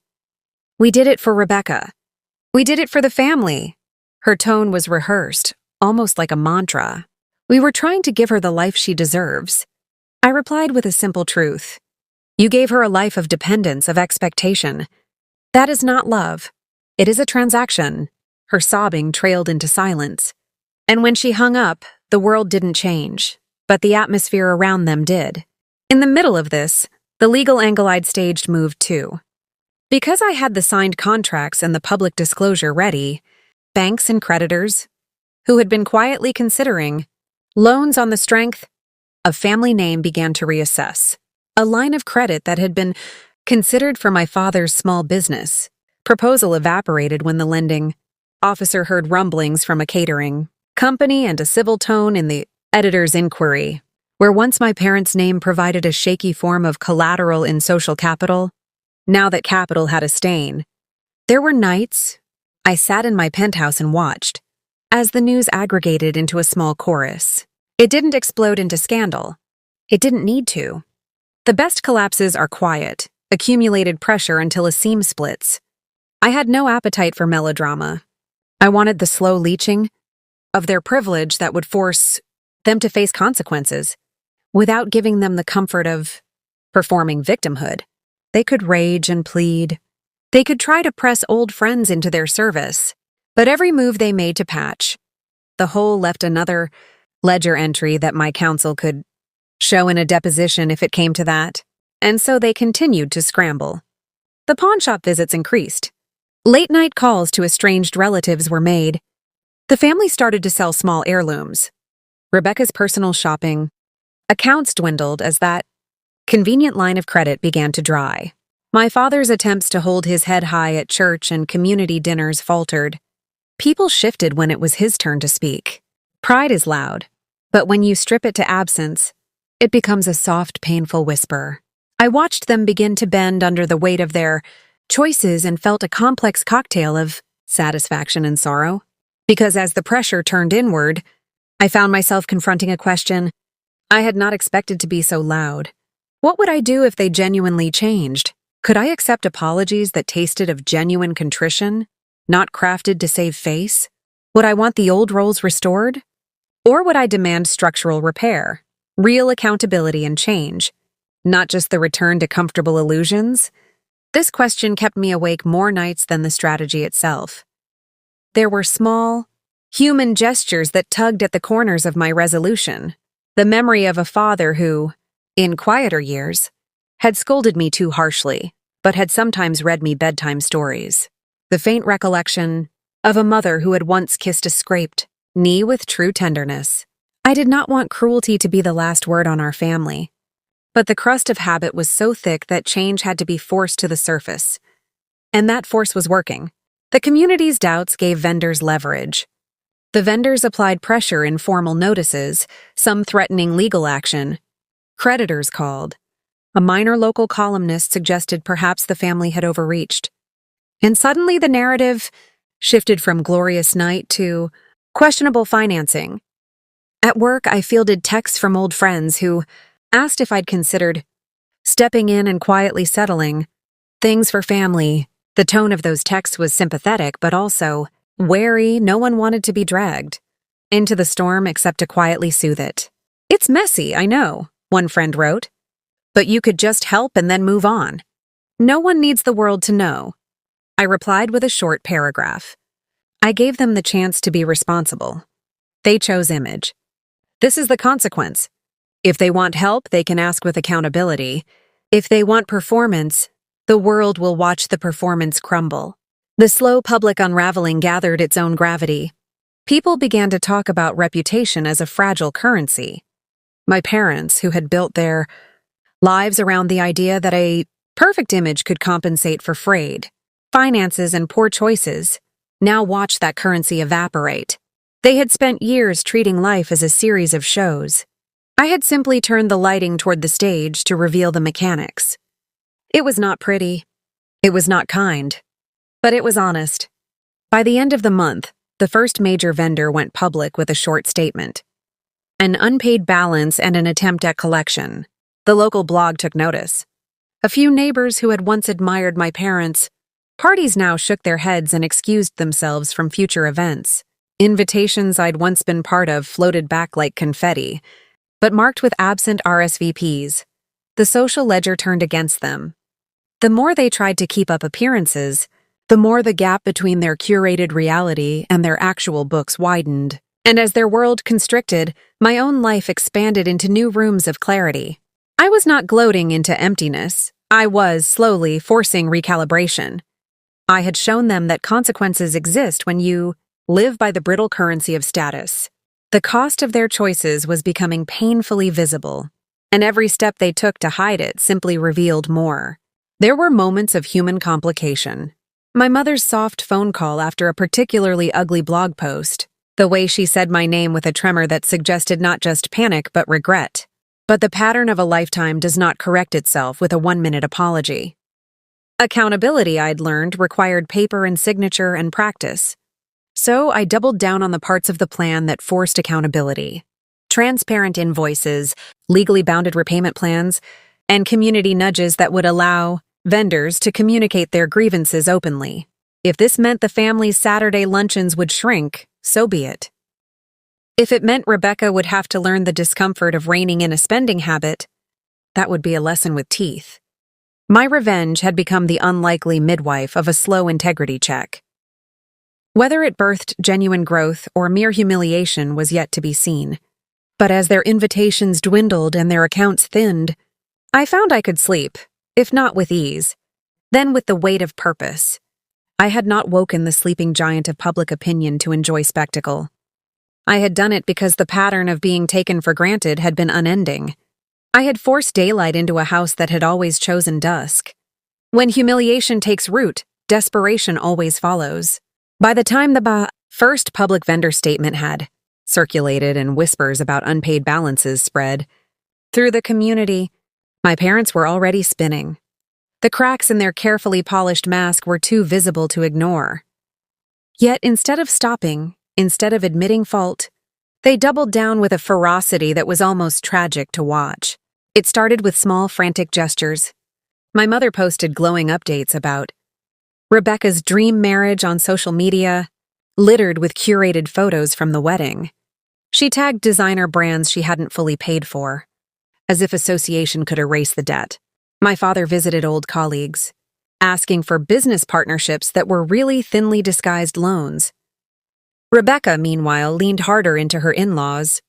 S1: "We did it for Rebecca. We did it for the family." Her tone was rehearsed, almost like a mantra. "We were trying to give her the life she deserves." I replied with a simple truth. "You gave her a life of dependence, of expectation. That is not love. It is a transaction." Her sobbing trailed into silence. And when she hung up, the world didn't change, but the atmosphere around them did. In the middle of this, the legal angle I'd staged moved too. Because I had the signed contracts and the public disclosure ready, banks and creditors, who had been quietly considering loans on the strength of family name, began to reassess. A line of credit that had been considered for my father's small business proposal evaporated when the lending officer heard rumblings from a catering company and a civil tone in the editor's inquiry. Where once my parents' name provided a shaky form of collateral in social capital, now that capital had a stain. There were nights I sat in my penthouse and watched, as the news aggregated into a small chorus. It didn't explode into scandal. It didn't need to. The best collapses are quiet, accumulated pressure until a seam splits. I had no appetite for melodrama. I wanted the slow leaching of their privilege that would force them to face consequences, without giving them the comfort of performing victimhood. They could rage and plead. They could try to press old friends into their service, but every move they made to patch the hole left another ledger entry that my counsel could show in a deposition if it came to that, and so they continued to scramble. The pawnshop visits increased. Late-night calls to estranged relatives were made. The family started to sell small heirlooms. Rebecca's personal shopping accounts dwindled as that convenient line of credit began to dry. My father's attempts to hold his head high at church and community dinners faltered. People shifted when it was his turn to speak. Pride is loud, but when you strip it to absence, it becomes a soft, painful whisper. I watched them begin to bend under the weight of their choices and felt a complex cocktail of satisfaction and sorrow. Because as the pressure turned inward, I found myself confronting a question I had not expected to be so loud. What would I do if they genuinely changed? Could I accept apologies that tasted of genuine contrition, not crafted to save face? Would I want the old roles restored? Or would I demand structural repair, real accountability and change, not just the return to comfortable illusions? This question kept me awake more nights than the strategy itself. There were small, human gestures that tugged at the corners of my resolution. The memory of a father who, in quieter years, had scolded me too harshly, but had sometimes read me bedtime stories. The faint recollection of a mother who had once kissed a scraped knee with true tenderness. I did not want cruelty to be the last word on our family, but the crust of habit was so thick that change had to be forced to the surface. And that force was working. The community's doubts gave vendors leverage. The vendors applied pressure in formal notices, some threatening legal action. Creditors called. A minor local columnist suggested perhaps the family had overreached. And suddenly the narrative shifted from glorious night to questionable financing. At work, I fielded texts from old friends who asked if I'd considered stepping in and quietly settling things for family. The tone of those texts was sympathetic, but also wary. No one wanted to be dragged into the storm except to quietly soothe it. "It's messy, I know," one friend wrote, "but you could just help and then move on. No one needs the world to know." I replied with a short paragraph. I gave them the chance to be responsible. They chose image. This is the consequence. If they want help, they can ask with accountability. If they want performance, the world will watch the performance crumble. The slow public unraveling gathered its own gravity. People began to talk about reputation as a fragile currency. My parents, who had built their lives around the idea that a perfect image could compensate for frayed finances and poor choices, now watched that currency evaporate. They had spent years treating life as a series of shows. I had simply turned the lighting toward the stage to reveal the mechanics. It was not pretty. It was not kind. But it was honest. By the end of the month, the first major vendor went public with a short statement. An unpaid balance and an attempt at collection. The local blog took notice. A few neighbors who had once admired my parents' parties now shook their heads and excused themselves from future events. Invitations I'd once been part of floated back like confetti, but marked with absent RSVPs. The social ledger turned against them. The more they tried to keep up appearances, the more the gap between their curated reality and their actual books widened. And as their world constricted, my own life expanded into new rooms of clarity. I was not gloating into emptiness. I was slowly forcing recalibration. I had shown them that consequences exist when you live by the brittle currency of status. The cost of their choices was becoming painfully visible, and every step they took to hide it simply revealed more. There were moments of human complication. My mother's soft phone call after a particularly ugly blog post, the way she said my name with a tremor that suggested not just panic but regret. But the pattern of a lifetime does not correct itself with a 1-minute apology. Accountability, I'd learned, required paper and signature and practice. So I doubled down on the parts of the plan that forced accountability. Transparent invoices, legally bounded repayment plans, and community nudges that would allow vendors to communicate their grievances openly. If this meant the family's Saturday luncheons would shrink, so be it. If it meant Rebecca would have to learn the discomfort of reining in a spending habit, that would be a lesson with teeth. My revenge had become the unlikely midwife of a slow integrity check. Whether it birthed genuine growth or mere humiliation was yet to be seen. But as their invitations dwindled and their accounts thinned, I found I could sleep, if not with ease, then with the weight of purpose. I had not woken the sleeping giant of public opinion to enjoy spectacle. I had done it because the pattern of being taken for granted had been unending. I had forced daylight into a house that had always chosen dusk. When humiliation takes root, desperation always follows. By the time the first public vendor statement had circulated and whispers about unpaid balances spread through the community, my parents were already spinning. The cracks in their carefully polished mask were too visible to ignore. Yet instead of stopping, instead of admitting fault, they doubled down with a ferocity that was almost tragic to watch. It started with small, frantic gestures. My mother posted glowing updates about Rebecca's dream marriage on social media, littered with curated photos from the wedding. She tagged designer brands she hadn't fully paid for, as if association could erase the debt. My father visited old colleagues, asking for business partnerships that were really thinly disguised loans. Rebecca, meanwhile, leaned harder into her in-laws,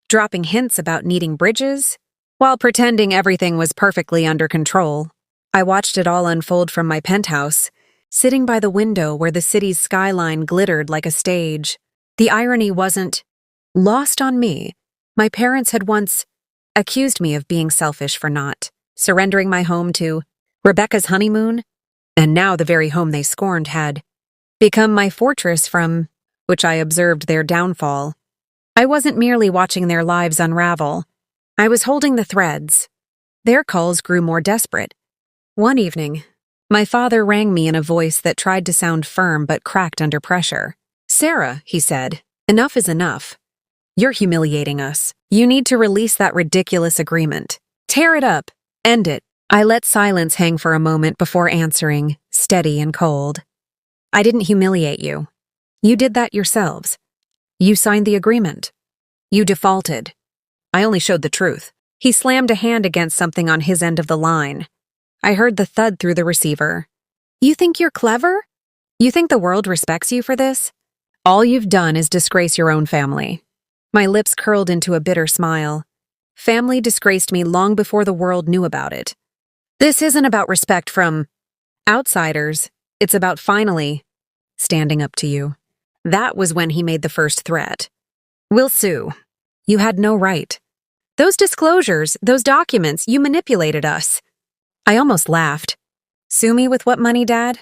S1: dropping hints about needing bridges, while pretending everything was perfectly under control. I watched it all unfold from my penthouse, sitting by the window where the city's skyline glittered like a stage. The irony wasn't lost on me. My parents had once accused me of being selfish for not surrendering my home to Rebecca's honeymoon. And now the very home they scorned had become my fortress from which I observed their downfall. I wasn't merely watching their lives unravel. I was holding the threads. Their calls grew more desperate. One evening, my father rang me in a voice that tried to sound firm but cracked under pressure. "Sarah," he said, "enough is enough. You're humiliating us. You need to release that ridiculous agreement. Tear it up. End it." I let silence hang for a moment before answering, steady and cold. "I didn't humiliate you. You did that yourselves. You signed the agreement. You defaulted. I only showed the truth." He slammed a hand against something on his end of the line. I heard the thud through the receiver. "You think you're clever? You think the world respects you for this? All you've done is disgrace your own family." My lips curled into a bitter smile. Family disgraced me long before the world knew about it. This isn't about respect from outsiders. It's about finally standing up to you. That was when he made the first threat. "We'll sue. You had no right. Those disclosures, those documents, you manipulated us." I almost laughed. "Sue me with what money, Dad?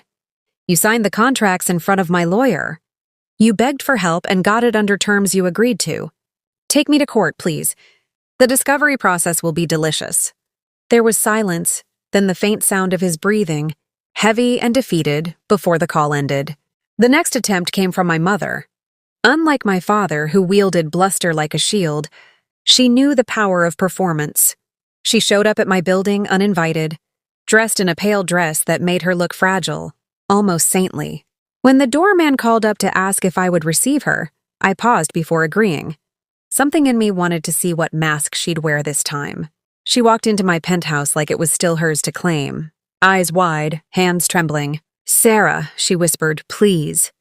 S1: You signed the contracts in front of my lawyer. You begged for help and got it under terms you agreed to. Take me to court, please. The discovery process will be delicious." There was silence, then the faint sound of his breathing, heavy and defeated, before the call ended. The next attempt came from my mother. Unlike my father, who wielded bluster like a shield, she knew the power of performance. She showed up at my building uninvited, dressed in a pale dress that made her look fragile, almost saintly. When the doorman called up to ask if I would receive her, I paused before agreeing. Something in me wanted to see what mask she'd wear this time. She walked into my penthouse like it was still hers to claim, eyes wide, hands trembling. "Sarah," she whispered, "please.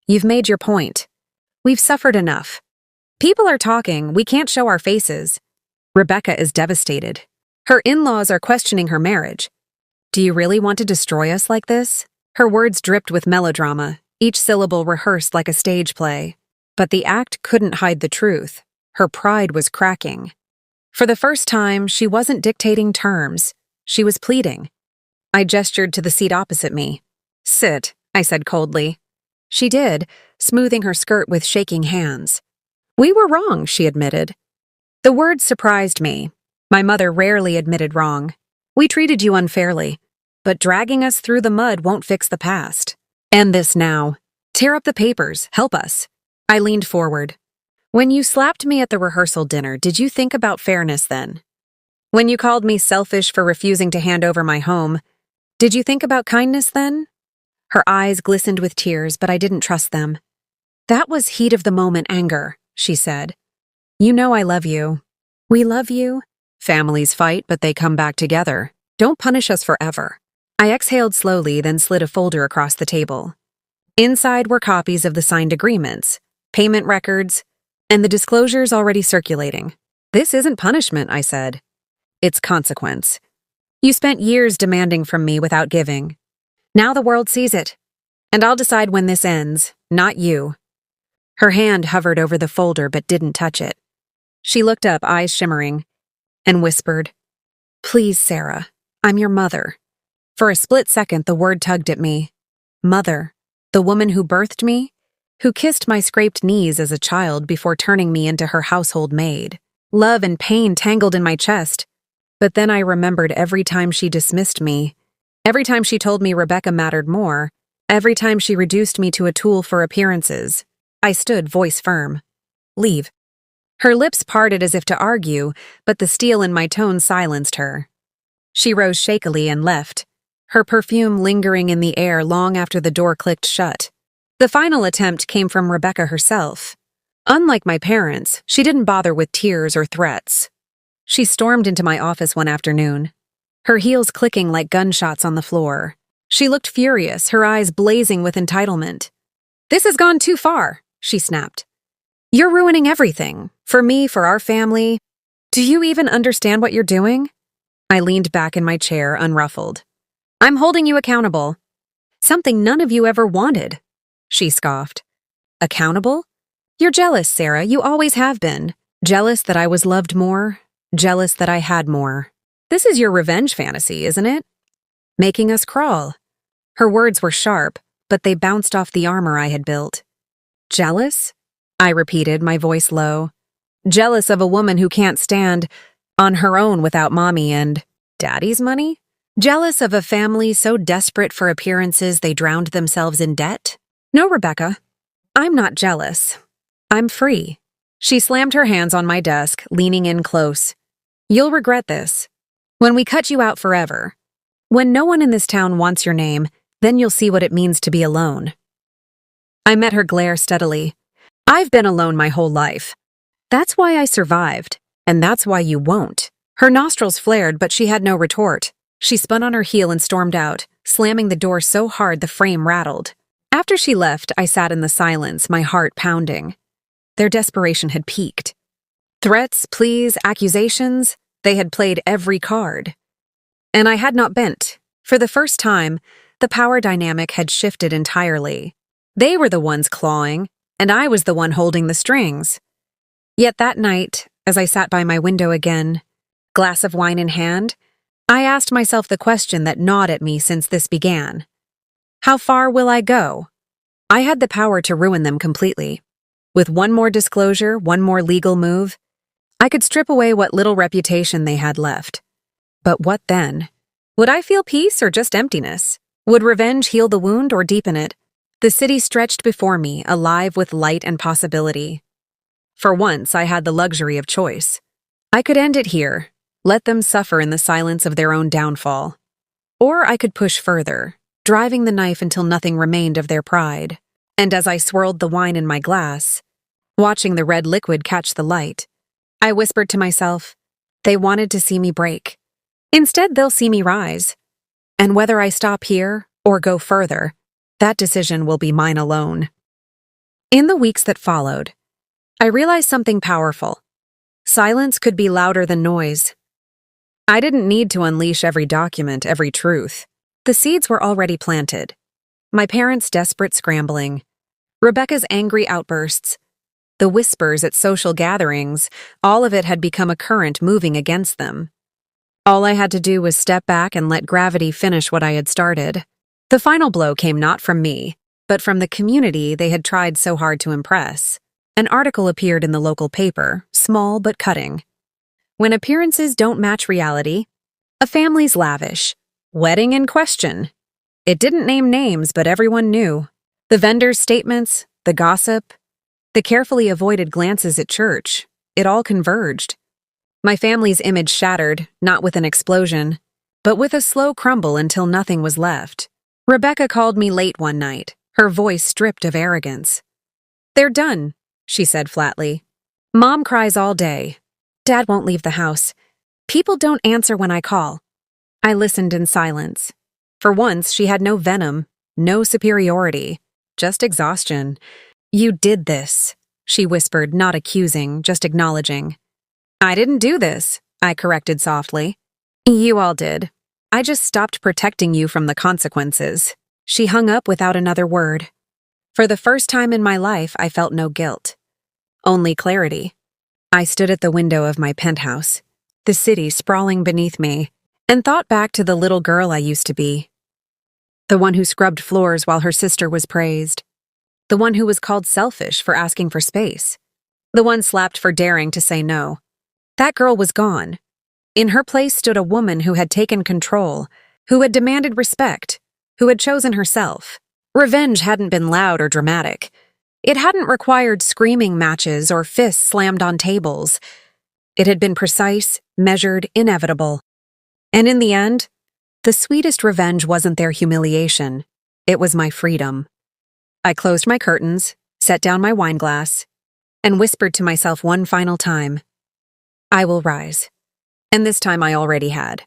S1: You've made your point. We've suffered enough. People are talking, we can't show our faces. Rebecca is devastated. Her in-laws are questioning her marriage. Do you really want to destroy us like this?" Her words dripped with melodrama, each syllable rehearsed like a stage play. But the act couldn't hide the truth. Her pride was cracking. For the first time, she wasn't dictating terms. She was pleading. I gestured to the seat opposite me. "Sit," I said coldly. She did, smoothing her skirt with shaking hands. "We were wrong," she admitted. The words surprised me. My mother rarely admitted wrong. "We treated you unfairly, but dragging us through the mud won't fix the past. End this now. Tear up the papers. Help us." I leaned forward. "When you slapped me at the rehearsal dinner, did you think about fairness then? When you called me selfish for refusing to hand over my home, did you think about kindness then?" Her eyes glistened with tears, but I didn't trust them. "That was heat of the moment anger," she said. "You know I love you. We love you. Families fight, but they come back together. Don't punish us forever." I exhaled slowly, then slid a folder across the table. Inside were copies of the signed agreements, payment records, and the disclosures already circulating. "This isn't punishment," I said. "It's consequence. You spent years demanding from me without giving. Now the world sees it. And I'll decide when this ends, not you." Her hand hovered over the folder but didn't touch it. She looked up, eyes shimmering, and whispered, "Please, Sarah, I'm your mother." For a split second, the word tugged at me. Mother, the woman who birthed me, who kissed my scraped knees as a child before turning me into her household maid. Love and pain tangled in my chest. But then I remembered every time she dismissed me, every time she told me Rebecca mattered more, every time she reduced me to a tool for appearances. I stood, voice firm. "Leave." Her lips parted as if to argue, but the steel in my tone silenced her. She rose shakily and left, her perfume lingering in the air long after the door clicked shut. The final attempt came from Rebecca herself. Unlike my parents, she didn't bother with tears or threats. She stormed into my office one afternoon, her heels clicking like gunshots on the floor. She looked furious, her eyes blazing with entitlement. "This has gone too far," she snapped. "You're ruining everything. For me, for our family. Do you even understand what you're doing?" I leaned back in my chair, unruffled. "I'm holding you accountable. Something none of you ever wanted," she scoffed. "Accountable? You're jealous, Sarah. You always have been. Jealous that I was loved more. Jealous that I had more. This is your revenge fantasy, isn't it? Making us crawl. Her words were sharp, but they bounced off the armor I had built. Jealous? I repeated, my voice low. Jealous of a woman who can't stand on her own without mommy and daddy's money? Jealous of a family so desperate for appearances they drowned themselves in debt? No, Rebecca. I'm not jealous. I'm free. She slammed her hands on my desk, leaning in close. You'll regret this. When we cut you out forever. When no one in this town wants your name, then you'll see what it means to be alone. I met her glare steadily. I've been alone my whole life. That's why I survived, and that's why you won't. Her nostrils flared, but she had no retort. She spun on her heel and stormed out, slamming the door so hard the frame rattled. After she left, I sat in the silence, my heart pounding. Their desperation had peaked. Threats, pleas, accusations, they had played every card. And I had not bent. For the first time, the power dynamic had shifted entirely. They were the ones clawing, and I was the one holding the strings. Yet that night, as I sat by my window again, glass of wine in hand, I asked myself the question that gnawed at me since this began. How far will I go? I had the power to ruin them completely. With one more disclosure, one more legal move, I could strip away what little reputation they had left. But what then? Would I feel peace or just emptiness? Would revenge heal the wound or deepen it? The city stretched before me, alive with light and possibility. For once, I had the luxury of choice. I could end it here, let them suffer in the silence of their own downfall. Or I could push further, driving the knife until nothing remained of their pride. And as I swirled the wine in my glass, watching the red liquid catch the light, I whispered to myself, they wanted to see me break. Instead, they'll see me rise. And whether I stop here or go further, that decision will be mine alone. In the weeks that followed, I realized something powerful. Silence could be louder than noise. I didn't need to unleash every document, every truth. The seeds were already planted. My parents' desperate scrambling, Rebecca's angry outbursts, the whispers at social gatherings, all of it had become a current moving against them. All I had to do was step back and let gravity finish what I had started. The final blow came not from me, but from the community they had tried so hard to impress. An article appeared in the local paper, small but cutting. When appearances don't match reality, a family's lavish. Wedding in question. It didn't name names, but everyone knew. The vendors' statements, the gossip, the carefully avoided glances at church, it all converged. My family's image shattered, not with an explosion, but with a slow crumble until nothing was left. Rebecca called me late one night, her voice stripped of arrogance. They're done, she said flatly. Mom cries all day. Dad won't leave the house. People don't answer when I call. I listened in silence. For once, she had no venom, no superiority, just exhaustion. You did this, she whispered, not accusing, just acknowledging. I didn't do this, I corrected softly. You all did. I just stopped protecting you from the consequences. She hung up without another word. For the first time in my life, I felt no guilt. Only clarity. I stood at the window of my penthouse, the city sprawling beneath me, and thought back to the little girl I used to be. The one who scrubbed floors while her sister was praised. The one who was called selfish for asking for space. The one slapped for daring to say no. That girl was gone. In her place stood a woman who had taken control, who had demanded respect, who had chosen herself. Revenge hadn't been loud or dramatic. It hadn't required screaming matches or fists slammed on tables. It had been precise, measured, inevitable. And in the end, the sweetest revenge wasn't their humiliation. It was my freedom. I closed my curtains, set down my wine glass, and whispered to myself one final time, I will rise. And this time I already had.